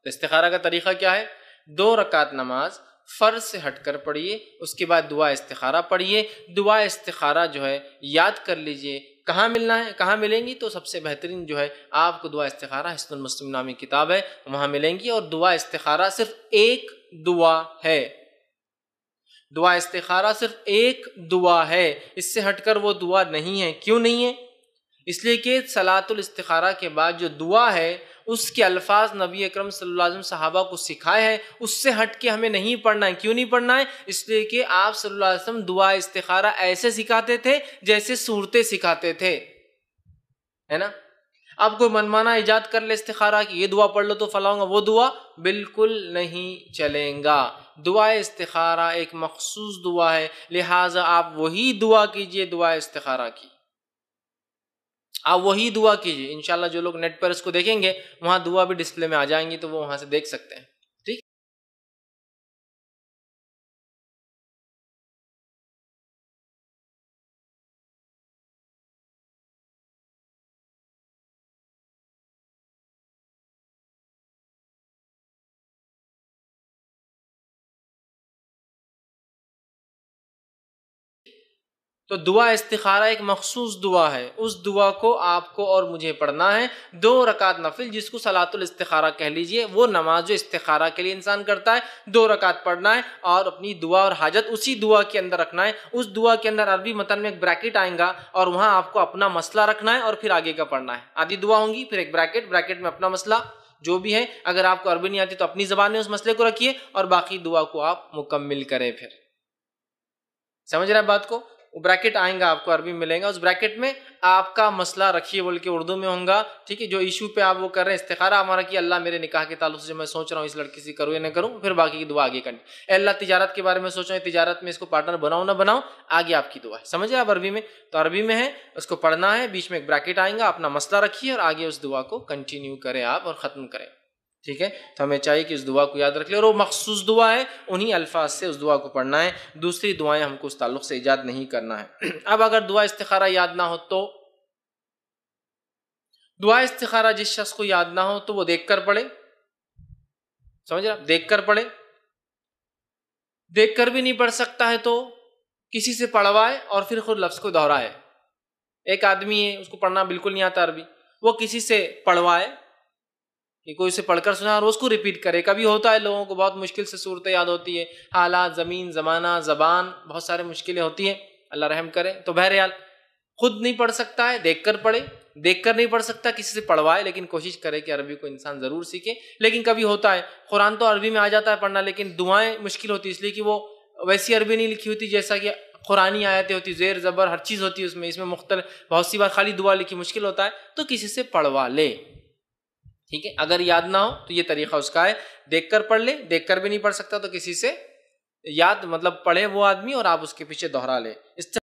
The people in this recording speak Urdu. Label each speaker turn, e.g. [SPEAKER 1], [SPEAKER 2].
[SPEAKER 1] تو استخارہ کا طریقہ کیا ہے؟ 2 رکعت نماز فرض سے ہٹ کر پڑھیے، اس کے بعد دعا استخارہ پڑھیے۔ دعا استخارہ جو ہے یاد کر لیجئے کہاں ملنا ہے، کہاں ملیں گی، تو سب سے بہترین جو ہے آپ کو دعا استخارہ حصن المسلم نامی کتاب ہے، وہاں ملیں گی۔ اور دعا استخارہ صرف ایک دعا ہے، دعا استخارہ صرف ایک دعا ہے، اس سے ہٹ کر وہ دعا نہیں ہے۔ کیوں نہیں ہے؟ اس لیے کہ صلاۃ الاستخارہ کے بعد جو دعا ہے اس کے الفاظ نبی اکرم صلی اللہ علیہ وسلم صحابہ کو سکھائے ہیں، اس سے ہٹ کے ہمیں نہیں پڑھنا ہے۔ کیوں نہیں پڑھنا ہے؟ اس لیے کہ آپ صلی اللہ علیہ وسلم دعا استخارہ ایسے سکھاتے تھے جیسے صورتیں سکھاتے تھے، ہے نا۔ اب کوئی منمانا ایجاد کر لے استخارہ کی، یہ دعا پڑھ لو تو فلاں گا، وہ دعا بالکل نہیں چلیں گا۔ دعا استخارہ ایک مخصوص دعا ہے، لہٰذا آپ وہی دعا کیجئے دعا استخارہ کی، آپ وہی دعا کیجئے۔ انشاءاللہ جو لوگ نیٹ پر اس کو دیکھیں گے وہاں دعا بھی ڈسپلے میں آ جائیں گی تو وہ وہاں سے دیکھ سکتے ہیں، ٹھیک۔ تو دعا استخارہ ایک مخصوص دعا ہے، اس دعا کو آپ کو اور مجھے پڑھنا ہے۔ 2 رکعت نفل جس کو صلاۃ الاستخارہ کہہ لیجئے، وہ نماز جو استخارہ کے لیے انسان کرتا ہے، 2 رکعت پڑھنا ہے اور اپنی دعا اور حاجت اسی دعا کے اندر رکھنا ہے۔ اس دعا کے اندر عربی متن میں ایک بریکٹ آئیں گا اور وہاں آپ کو اپنا مسئلہ رکھنا ہے اور پھر آگے کا پڑھنا ہے۔ آدھی دعا ہوں گی، پھر ایک بریکٹ میں اپنا مسئلہ جو بھی ہے، اگر آپ کو عربی نہیں آتی تو اپنی زبان میں اس مسئلے کو رکھیے اور باقی دعا کو آپ مکمل کریں۔ پھر سمجھ رہے ہیں بات کو؟ وہ بریکٹ آئیں گا، آپ کو عربی ملیں گا، اس بریکٹ میں آپ کا مسئلہ رکھیے، بول کے اردو میں ہوں گا، ٹھیک ہے۔ جو ایشو پہ آپ وہ کر رہے ہیں استخارہ ہمارا کہ اللہ میرے نکاح کے تعلق سے میں سوچ رہا ہوں اس لڑکی سے کروں یا نہ کروں، پھر باقی کی دعا آگے کرنی۔ اے اللہ تجارت کے بارے میں سوچ رہا ہوں، تجارت میں اس کو پارٹنر بناؤں نہ بناؤں، آگے آپ کی دعا ہے۔ سمجھ رہے آپ عربی میں؟ تو عربی میں ہے، اس کو پڑھنا ہے، بیچ میں ایک بریکٹ آئیں گا، اپنا مسئلہ رکھیے اور آگے اس دعا کو کنٹینیو کریں آپ اور ختم کریں، ٹھیک ہے۔ تو ہمیں چاہیے کہ اس دعا کو یاد رکھ لیں اور وہ مخصوص دعا ہے، انہی الفاظ سے اس دعا کو پڑھنا ہے، دوسری دعائیں ہم کو اس تعلق سے ایجاد نہیں کرنا ہے۔ اب اگر دعا استخارہ یاد نہ ہو تو دعا استخارہ جس شخص کو یاد نہ ہو تو وہ دیکھ کر پڑھے، سمجھ رہے؟ دیکھ کر پڑھے، دیکھ کر بھی نہیں پڑھ سکتا ہے تو کسی سے پڑھوائے اور پھر خود لفظ کو دہرائے۔ ایک آدمی ہے اس کو پڑھنا بالکل نہیں آتا عربی، وہ کسی سے پڑھوائے کہ کوئی اسے پڑھ کر سنا اور اس کو ریپیٹ کرے۔ کبھی ہوتا ہے لوگوں کو بہت مشکل سے صورتیں یاد ہوتی ہے، حالات، زمین، زمانہ، زبان، بہت سارے مشکلیں ہوتی ہیں، اللہ رحم کرے۔ تو بہرحال خود نہیں پڑھ سکتا ہے، دیکھ کر پڑھے، دیکھ کر نہیں پڑھ سکتا کسی سے پڑھوائے، لیکن کوشش کرے کہ عربی کو انسان ضرور سیکھے۔ لیکن کبھی ہوتا ہے قرآن تو عربی میں آ جاتا ہے پڑھنا، لیکن دعائیں مشکل ہوتی ہے اس لیے کہ وہ ویسی عربی نہیں لکھی ہوتی جیسا کہ قرآنی آیتیں ہوتی، زیر زبر ہر چیز ہوتی ہے اس میں مختلف، بہت سی بار خالی دعا لکھی مشکل ہوتا ہے، تو کسی سے پڑھوا لے، ٹھیک ہے۔ اگر یاد نہ ہو تو یہ طریقہ اس کا ہے، دیکھ کر پڑھ لے، دیکھ کر بھی نہیں پڑھ سکتا تو کسی سے یاد مطلب پڑھے وہ آدمی اور آپ اس کے پیچھے دہرا لے۔